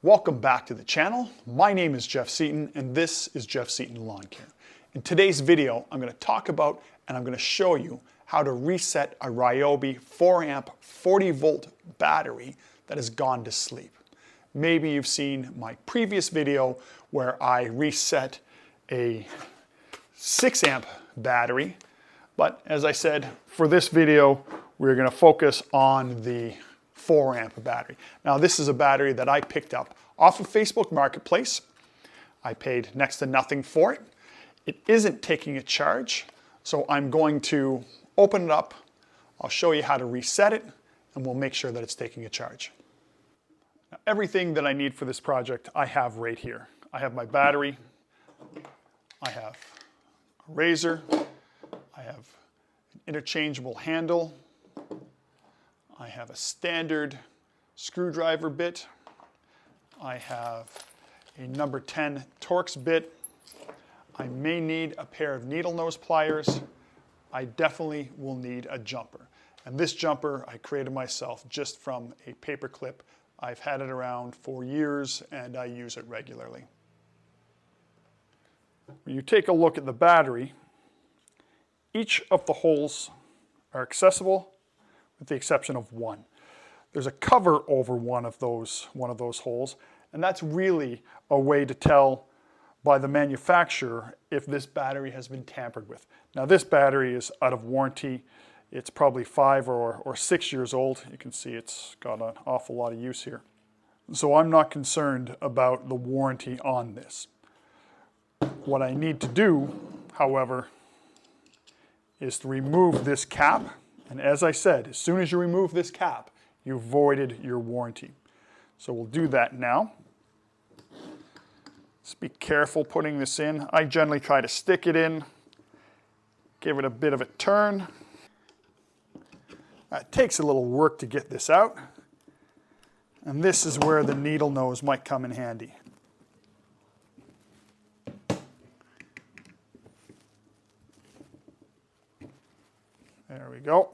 Welcome back to the channel. My name is Jeff Seaton and this is Jeff Seaton Lawn Care. In today's video, I'm going to talk about and I'm going to show you how to reset a Ryobi 4 amp 40 volt battery that has gone to sleep. Maybe you've seen my previous video where I reset a 6 amp battery, but as I said, for this video, we're going to focus on the 4 amp battery. Now this is a battery that I picked up off of Facebook Marketplace. I paid next to nothing for it. It isn't taking a charge, so I'm going to open it up. I'll show you how to reset it and we'll make sure that it's taking a charge. Now, everything that I need for this project I have right here. I have my battery, I have a razor, I have an interchangeable handle, I have a standard screwdriver bit. I have a number 10 Torx bit. I may need a pair of needle nose pliers. I definitely will need a jumper. And this jumper I created myself just from a paper clip. I've had it around for years and I use it regularly. When you take a look at the battery, each of the holes are accessible with the exception of one. There's a cover over one of those holes, and that's really a way to tell by the manufacturer if this battery has been tampered with. Now this battery is out of warranty. It's probably 5 or 6 years old. You can see it's got an awful lot of use here. So I'm not concerned about the warranty on this. What I need to do, however, is to remove this cap. And as I said, as soon as you remove this cap, you voided your warranty. So we'll do that now. Just be careful putting this in. I generally try to stick it in, give it a bit of a turn. It takes a little work to get this out. And this is where the needle nose might come in handy. There we go.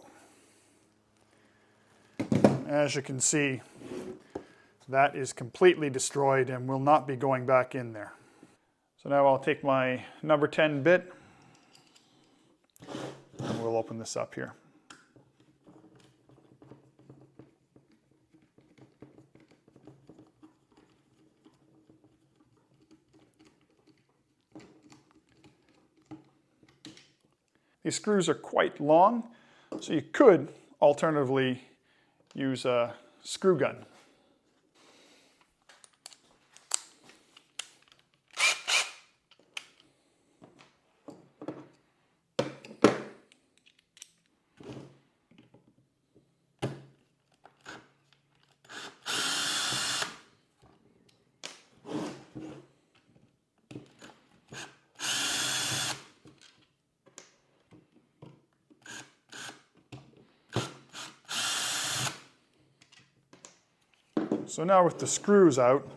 As you can see, that is completely destroyed and will not be going back in there. So now I'll take my number 10 bit and we'll open this up here. These screws are quite long, so you could alternatively use a screw gun. So now with the screws out,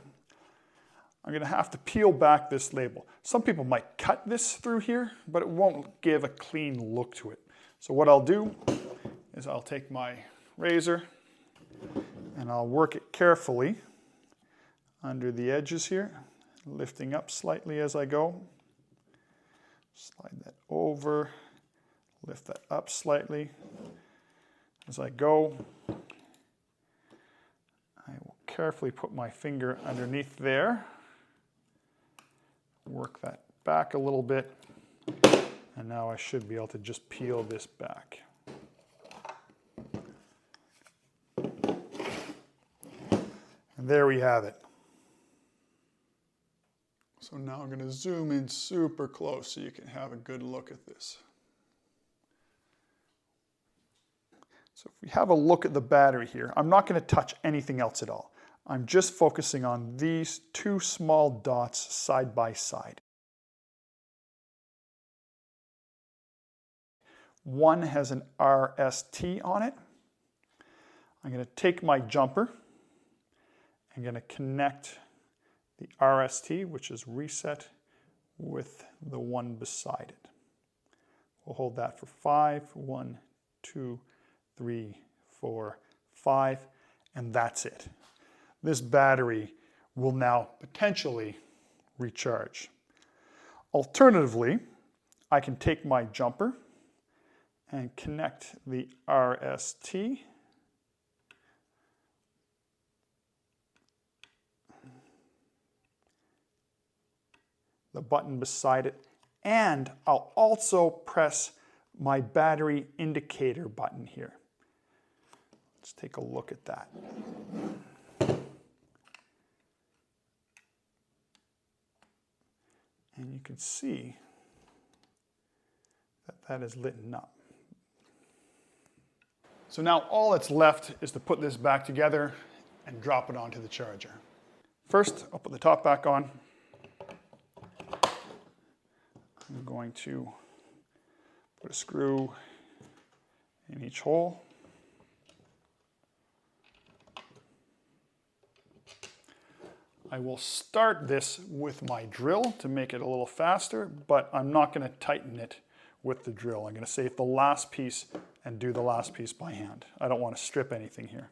I'm going to have to peel back this label. Some people might cut this through here, but it won't give a clean look to it. So what I'll do is I'll take my razor and I'll work it carefully under the edges here, lifting up slightly as I go. Slide that over, lift that up slightly as I go. I will carefully put my finger underneath there, work that back a little bit, and now I should be able to just peel this back. And there we have it. So now I'm going to zoom in super close so you can have a good look at this. So if we have a look at the battery here, I'm not going to touch anything else at all. I'm just focusing on these two small dots side by side. One has an RST on it. I'm going to take my jumper. I'm going to connect the RST, which is reset, with the one beside it. We'll hold that for 5, 1, 2, 3, 4, 5, and that's it. This battery will now potentially recharge. Alternatively, I can take my jumper and connect the RST the button beside it, and I'll also press my battery indicator button here. Let's take a look at that. And you can see that that is lit up. So now all that's left is to put this back together and drop it onto the charger. First, I'll put the top back on. I'm going to put a screw in each hole. I will start this with my drill to make it a little faster, but I'm not going to tighten it with the drill. I'm going to save the last piece and do the last piece by hand. I don't want to strip anything here.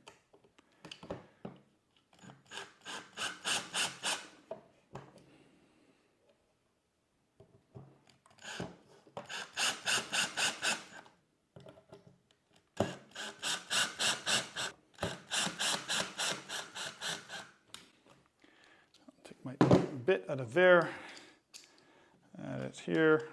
My bit out of there, add it here.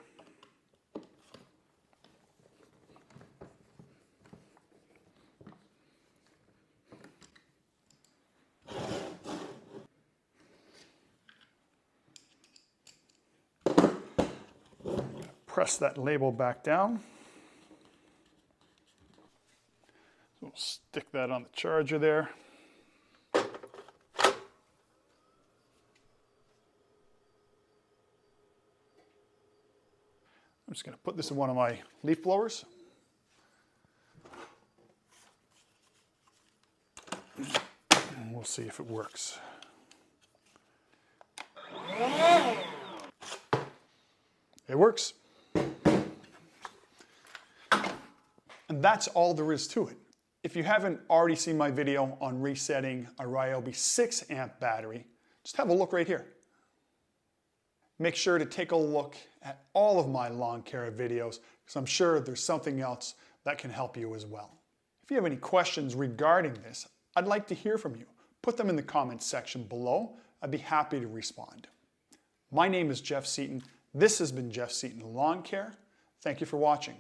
Press that label back down. So we'll stick that on the charger there. I'm just going to put this in one of my leaf blowers. And we'll see if it works. It works. And that's all there is to it. If you haven't already seen my video on resetting a Ryobi 6 amp battery, just have a look right here. Make sure to take a look at all of my lawn care videos, because I'm sure there's something else that can help you as well. If you have any questions regarding this, I'd like to hear from you. Put them in the comments section below. I'd be happy to respond. My name is Jeff Seaton. This has been Jeff Seaton Lawn Care. Thank you for watching.